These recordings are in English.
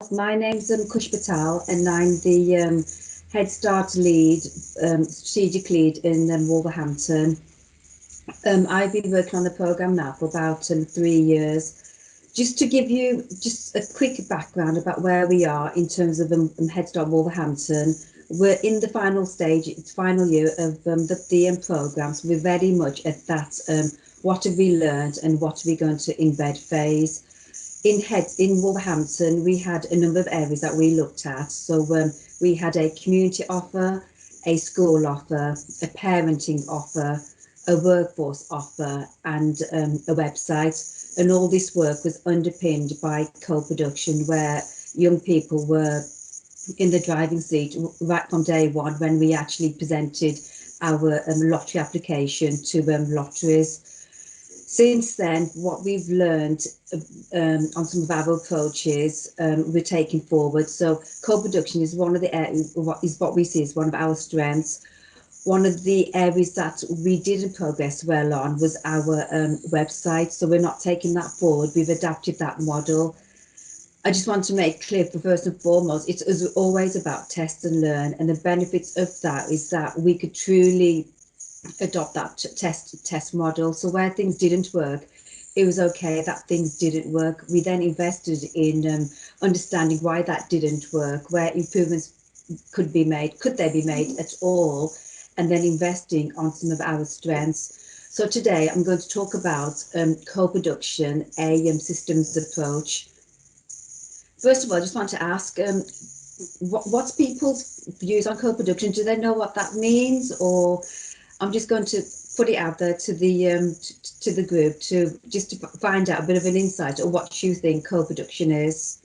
My name's Kush Patel, and I'm the HeadStart lead, strategic lead in Wolverhampton. I've been working on the programme now for about 3 years. Just to give you just a quick background about where we are in terms of HeadStart Wolverhampton, we're in the final stage, it's final year of the programme, so we're very much at that what have we learned and what are we going to embed phase. In Wolverhampton, we had a number of areas that we looked at. So we had a community offer, a school offer, a parenting offer, a workforce offer, and a website. And all this work was underpinned by co-production, where young people were in the driving seat right from day one when we actually presented our lottery application to lotteries. Since then, what we've learned on some of our approaches, we're taking forward. So co-production is one of the areas, what we see as one of our strengths. One of the areas that we didn't progress well on was our website. So we're not taking that forward. We've adapted that model. I just want to make clear, for first and foremost, it's always about test and learn. And the benefits of that is that we could truly adopt that test model. So where things didn't work, it was okay that things didn't work. We then invested in understanding why that didn't work, where improvements could they be made at all, and then investing on some of our strengths. So today I'm going to talk about co-production, a systems approach. First of all, I just want to ask, what's people's views on co-production? Do they know what that means? Or I'm just going to put it out there to the group to find out a bit of an insight of what you think co-production is.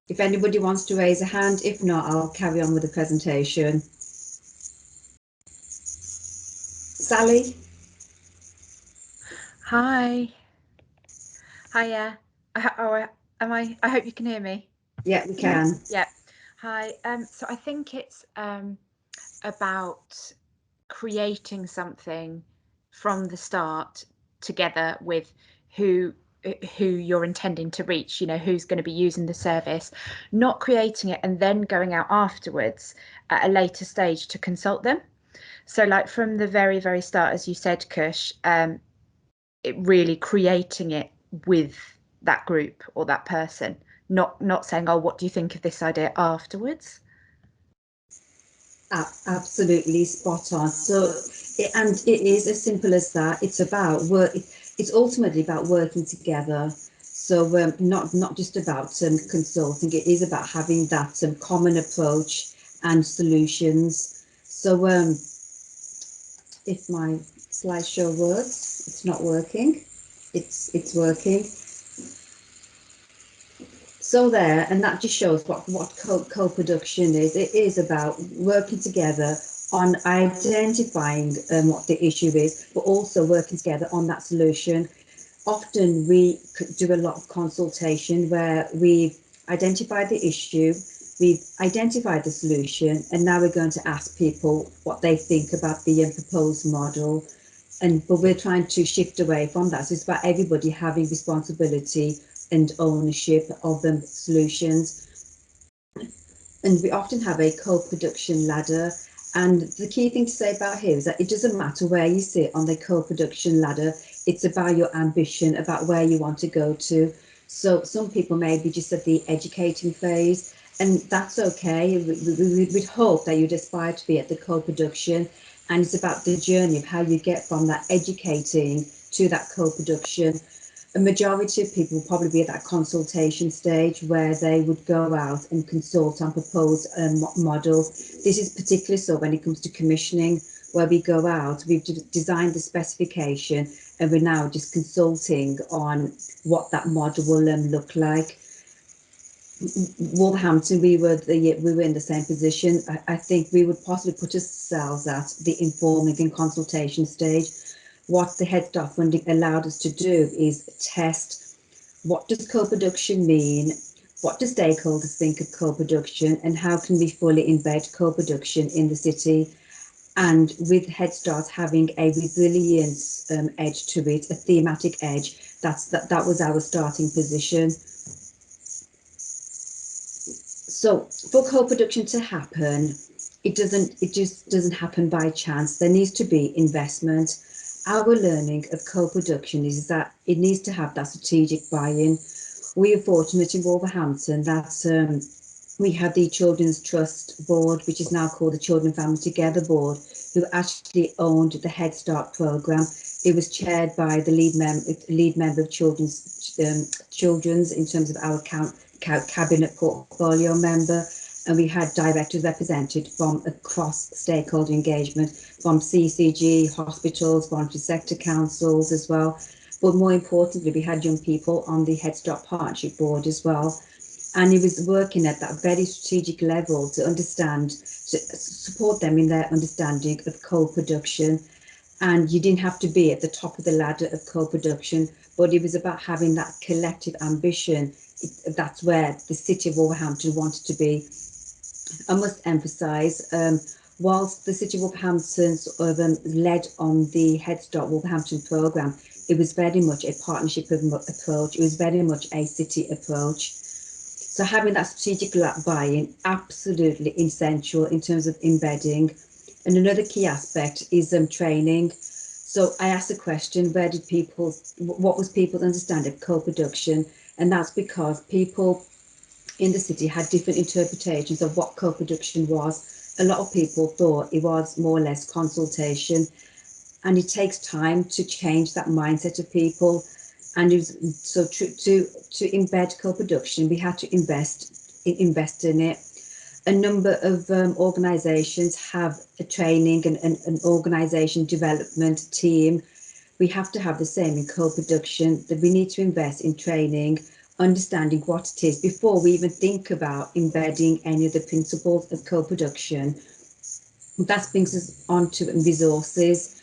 If anybody wants to raise a hand, if not, I'll carry on with the presentation. Sally? Hi. Hiya. I hope you can hear me. Yeah, we can. Yeah. Hi. So I think it's about creating something from the start together with who you're intending to reach, who's going to be using the service, not creating it and then going out afterwards at a later stage to consult them. So like from the very, very start, as you said, Kush, it really creating it with that group or that person, not saying, oh, what do you think of this idea afterwards? Absolutely spot on. So, it is as simple as that. It's about work. It's ultimately about working together. So, not just about consulting. It is about having that common approach and solutions. So, if my slideshow works, it's not working. It's working. So there, and that just shows what co-production is. It is about working together on identifying what the issue is, but also working together on that solution. Often we do a lot of consultation where we've identified the issue, we've identified the solution, and now we're going to ask people what they think about the proposed model. But we're trying to shift away from that. So it's about everybody having responsibility and ownership of the solutions. And we often have a co-production ladder. And the key thing to say about here is that it doesn't matter where you sit on the co-production ladder. It's about your ambition, about where you want to go to. So some people may be just at the educating phase, and that's okay. We'd hope that you'd aspire to be at the co-production. And it's about the journey of how you get from that educating to that co-production. A majority of people will probably be at that consultation stage where they would go out and consult and propose models. This is particularly so when it comes to commissioning, where we go out, we've designed the specification, and we're now just consulting on what that model will look like. Wolverhampton, we were in the same position. I think we would possibly put ourselves at the informing and consultation stage. What the HeadStart funding allowed us to do is test, what does co-production mean? What do stakeholders think of co-production, and how can we fully embed co-production in the city? And with HeadStart having a resilience edge to it, a thematic edge, that was our starting position. So for co-production to happen, it just doesn't happen by chance. There needs to be investment. Our learning of co-production is that it needs to have that strategic buy-in. We are fortunate in Wolverhampton that we have the Children's Trust Board, which is now called the Children and Family Together Board, who actually owned the Head Start programme. It was chaired by the lead member of Children's in terms of our cabinet portfolio member, and we had directors represented from across stakeholder engagement, from CCG, hospitals, voluntary sector councils as well. But more importantly, we had young people on the Head Start Partnership Board as well. And he was working at that very strategic level to understand, to support them in their understanding of co-production. And you didn't have to be at the top of the ladder of co-production, but it was about having that collective ambition. That's where the city of Wolverhampton wanted to be. I must emphasise, whilst the city of Wolverhampton led on the Head Start Wolverhampton programme, it was very much a partnership approach. It was very much a city approach. So having that strategic buy-in, absolutely essential in terms of embedding. And another key aspect is training. So I asked the question, what was people's understanding of co-production? And that's because people in the city had different interpretations of what co-production was. A lot of people thought it was more or less consultation, and it takes time to change that mindset of people. And so to embed co-production, we had to invest in it. A number of organisations have a training and an organisation development team. We have to have the same in co-production, that we need to invest in training, understanding what it is before we even think about embedding any of the principles of co-production. That brings us on to resources.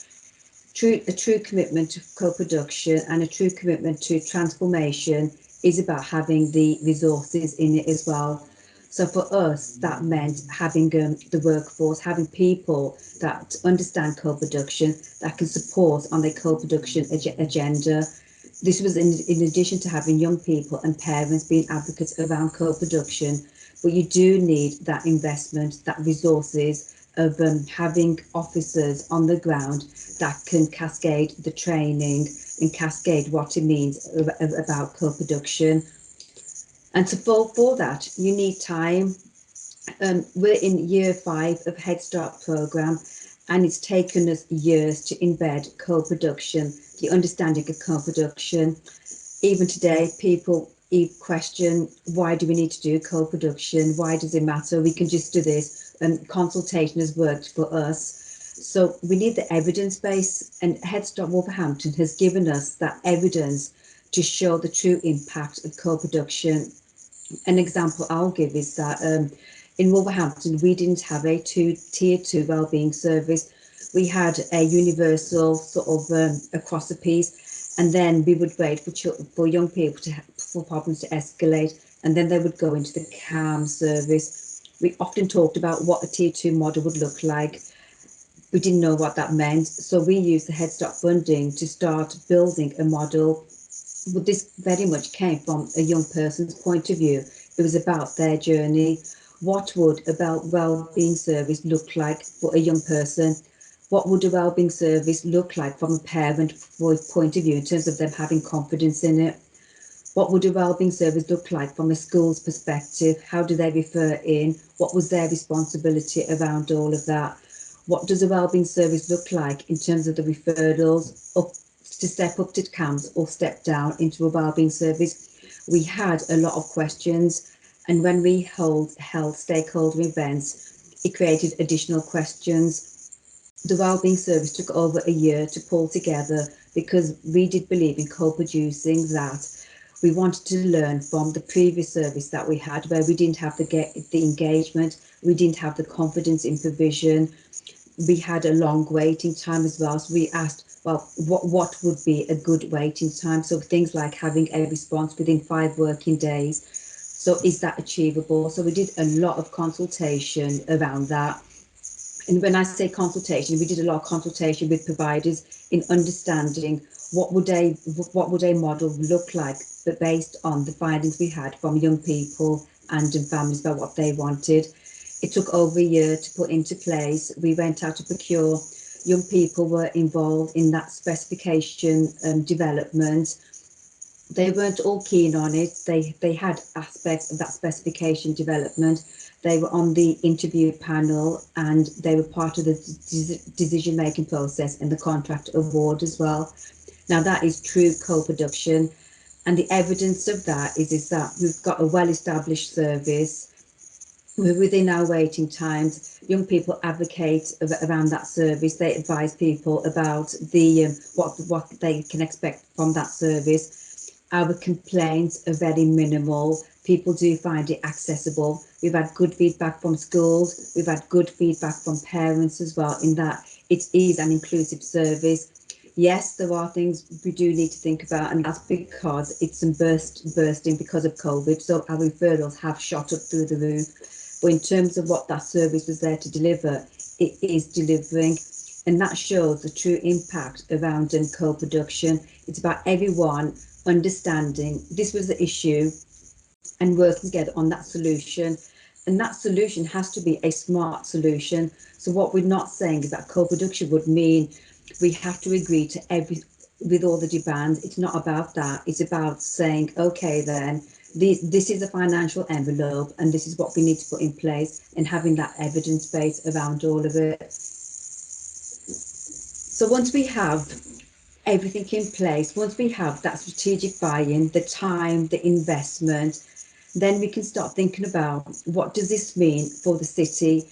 A true commitment to co-production and a true commitment to transformation is about having the resources in it as well. So for us, that meant having the workforce, having people that understand co-production, that can support on the co-production agenda. This was in addition to having young people and parents being advocates around co-production, but you do need that investment, that resources of having officers on the ground that can cascade the training and cascade what it means about co-production. And so for that, you need time. We're in year 5 of Head Start programme, and it's taken us years to embed co-production, the understanding of co-production. Even today, people question, why do we need to do co-production? Why does it matter? We can just do this. And consultation has worked for us. So we need the evidence base, and Head Start Wolverhampton has given us that evidence to show the true impact of co-production. An example I'll give is that in Wolverhampton, we didn't have a tier 2 wellbeing service. We had a universal sort of across the piece, and then we would wait for young people for problems to escalate, and then they would go into the calm service. We often talked about what a tier 2 model would look like. We didn't know what that meant, so we used the Head Start funding to start building a model. But this very much came from a young person's point of view. It was about their journey. What would a wellbeing service look like for a young person? What would a wellbeing service look like from a parent point of view in terms of them having confidence in it? What would a wellbeing service look like from a school's perspective? How do they refer in? What was their responsibility around all of that? What does a wellbeing service look like in terms of the referrals to step up to camps or step down into a wellbeing service? We had a lot of questions, and when we held stakeholder events, it created additional questions. The wellbeing service took over a year to pull together because we did believe in co-producing that. We wanted to learn from the previous service that we had, where we didn't have the engagement, we didn't have the confidence in provision. We had a long waiting time as well. So we asked, well, what would be a good waiting time? So things like having a response within 5 working days. So is that achievable? So we did a lot of consultation around that. And when I say consultation, we did a lot of consultation with providers in understanding what would a model look like, but based on the findings we had from young people and families about what they wanted. It took over a year to put into place. We went out to procure. Young people were involved in that specification development. They weren't all keen on it. They had aspects of that specification development. They were on the interview panel and they were part of the decision making process and the contract award as well. Now that is true co-production, and the evidence of that is that we've got a well-established service. We're within our waiting times. Young people advocate around that service. They advise people about the what they can expect from that service. Our complaints are very minimal. People do find it accessible. We've had good feedback from schools. We've had good feedback from parents as well, in that it is an inclusive service. Yes, there are things we do need to think about, and that's because it's some bursting because of COVID. So our referrals have shot up through the roof. But in terms of what that service was there to deliver, it is delivering. And that shows the true impact around co-production. It's about everyone understanding this was the issue and working together on that solution. And that solution has to be a smart solution. So what we're not saying is that co-production would mean we have to agree to with all the demands. It's not about that. It's about saying, okay, then this is a financial envelope and this is what we need to put in place, and having that evidence base around all of it. So once we have everything in place, once we have that strategic buy-in, the time, the investment, then we can start thinking about what does this mean for the city.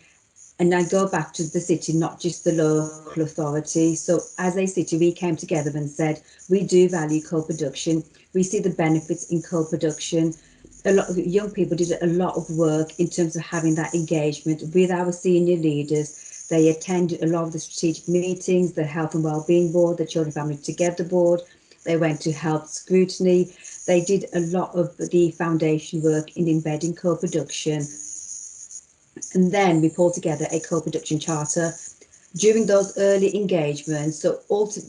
And I go back to the city, not just the local authority. So as a city, we came together and said, we do value co-production. We see the benefits in co-production. A lot of young people did a lot of work in terms of having that engagement with our senior leaders. They attended a lot of the strategic meetings, the Health and Wellbeing Board, the Children Family Together Board. They went to health scrutiny. They did a lot of the foundation work in embedding co-production. And then we pulled together a co-production charter. During those early engagements, so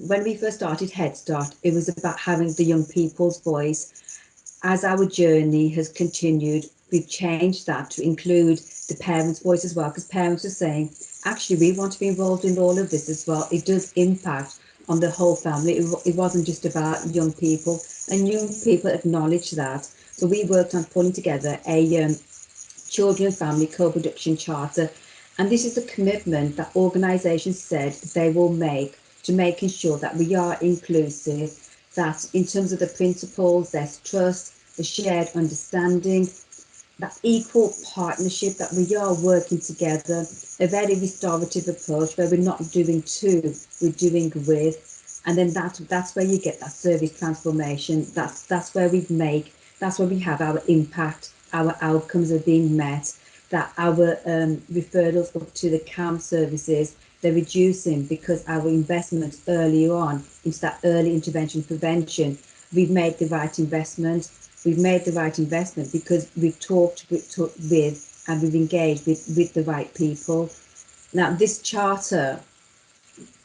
when we first started HeadStart, it was about having the young people's voice. As our journey has continued, we've changed that to include the parents' voice as well, because parents are saying, actually, we want to be involved in all of this as well. It does impact on the whole family. It wasn't just about young people, and young people acknowledge that. So we worked on pulling together a children and family co-production charter, and this is a commitment that organisations said they will make to making sure that we are inclusive, that in terms of the principles, there's trust, the shared understanding, that equal partnership, that we are working together, a very restorative approach where we're not doing to, we're doing with. And then that's where you get that service transformation. That's where that's where we have our impact, our outcomes are being met, that our referrals up to the CAM services, they're reducing because our investment early on into that early intervention prevention, we've made the right investment. We've made the right investment because we've talked with and we've engaged with the right people. Now, this charter,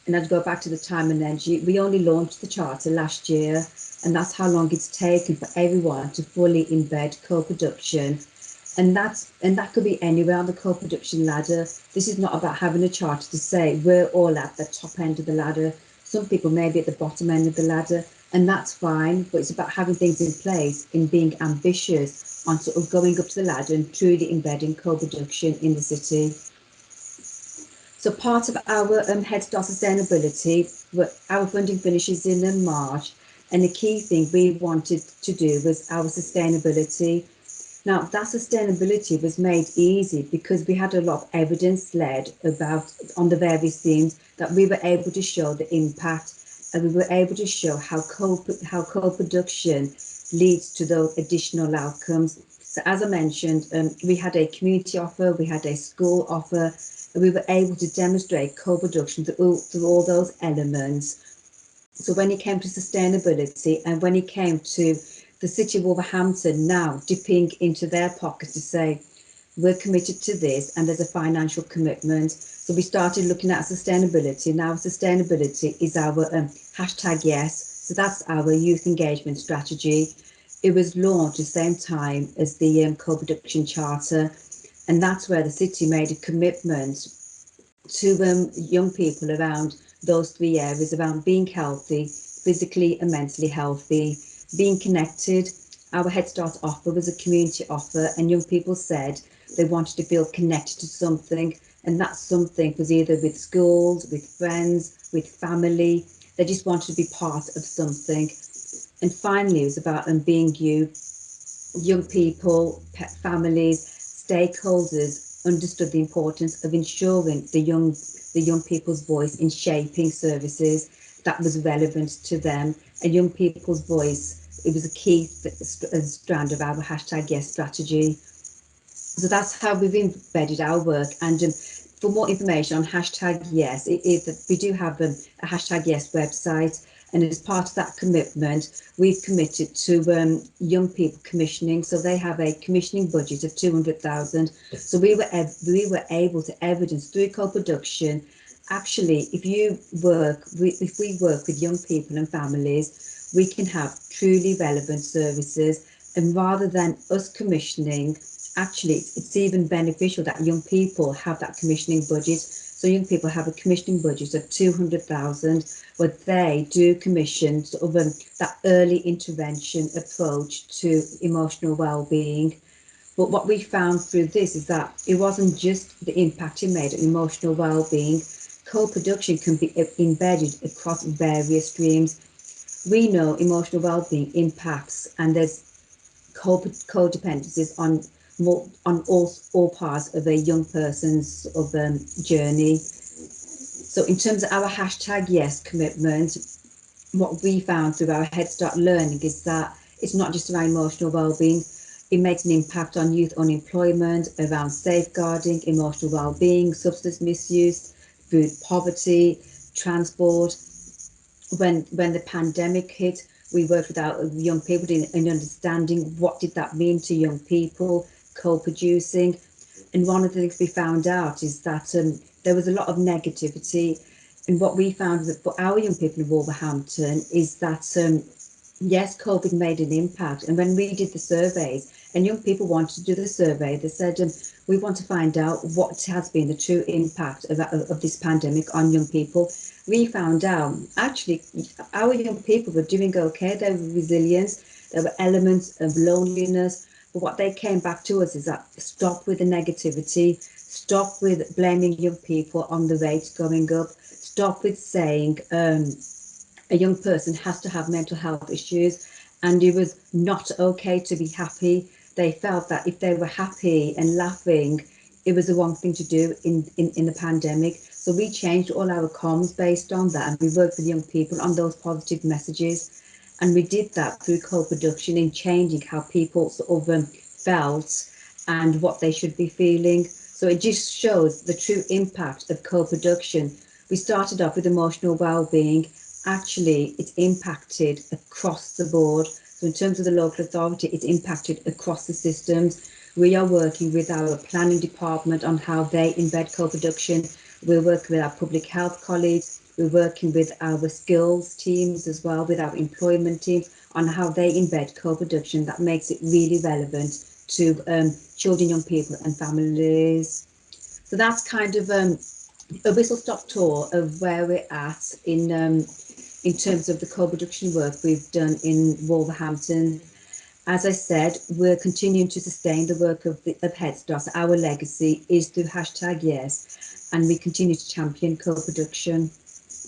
and I'd go back to the time and energy, we only launched the charter last year, and that's how long it's taken for everyone to fully embed co-production. And that could be anywhere on the co-production ladder. This is not about having a charter to say we're all at the top end of the ladder. Some people may be at the bottom end of the ladder, and that's fine, but it's about having things in place, in being ambitious on sort of going up to the ladder and truly embedding co-production in the city. So part of our HeadStart Sustainability, our funding finishes in March, and the key thing we wanted to do was our sustainability. Now, that sustainability was made easy because we had a lot of evidence led about on the various themes that we were able to show the impact, and we were able to show how co-production leads to those additional outcomes. So as I mentioned, we had a community offer, we had a school offer, and we were able to demonstrate co-production through all those elements. So when it came to sustainability and when it came to the city of Wolverhampton now dipping into their pockets to say, we're committed to this and there's a financial commitment. So we started looking at sustainability. Now sustainability is our #yes. So that's our youth engagement strategy. it was launched the same time as the co-production charter, and that's where the city made a commitment to young people around those three areas, around being healthy, physically and mentally healthy, being connected. Our Head Start offer was a community offer, and young people said they wanted to feel connected to something, and that something was either with schools, with friends, with family. They just wanted to be part of something. And finally, it was about being you. Young people, families, stakeholders understood the importance of ensuring the young people's voice in shaping services that was relevant to them. And young people's voice, it was a key strand of our hashtag yes strategy. So that's how we've embedded our work. And for more information on hashtag yes, we do have a hashtag yes website. And as part of that commitment, we've committed to young people commissioning. So they have a commissioning budget of 200,000. So we were able to evidence through co-production. Actually, if we work with young people and families, we can have truly relevant services. And rather than us commissioning, actually it's even beneficial that young people have that commissioning budget. So young people have a commissioning budget of 200,000, where they do commission sort of that early intervention approach to emotional well-being. But what we found through this is that it wasn't just the impact it made on emotional well-being. Co-production can be embedded across various streams. We know emotional well-being impacts, and there's codependencies on all parts of a young person's journey. So in terms of our hashtag yes commitment, what we found through our Head Start learning is that it's not just around emotional well-being. It makes an impact on youth unemployment, around safeguarding emotional well-being, substance misuse, food poverty, transport. When the pandemic hit, we worked with our young people in understanding what did that mean to young people, co-producing. And one of the things we found out is that there was a lot of negativity. And what we found that for our young people in Wolverhampton is that yes, COVID made an impact. And when we did the surveys, and young people wanted to do the survey, they said, we want to find out what has been the true impact of this pandemic on young people. We found out, actually, our young people were doing okay. They were resilient. There were elements of loneliness. But what they came back to us is that stop with the negativity, stop with blaming young people on the rates going up, stop with saying, a young person has to have mental health issues, and it was not okay to be happy. They felt that if they were happy and laughing, it was the wrong thing to do in the pandemic. So we changed all our comms based on that, and we worked with young people on those positive messages. And we did that through co-production in changing how people sort of felt and what they should be feeling. So it just shows the true impact of co-production. We started off with emotional well-being. Actually, it's impacted across the board. So in terms of the local authority, it's impacted across the systems. We are working with our planning department on how they embed co-production. We're working with our public health colleagues. We're working with our skills teams as well, with our employment teams, on how they embed co-production that makes it really relevant to children, young people and families. So that's kind of a whistle-stop tour of where we're at in terms of the co-production work we've done in Wolverhampton. As I said, we're continuing to sustain the work of HeadStart. Our legacy is through hashtag yes, and we continue to champion co-production.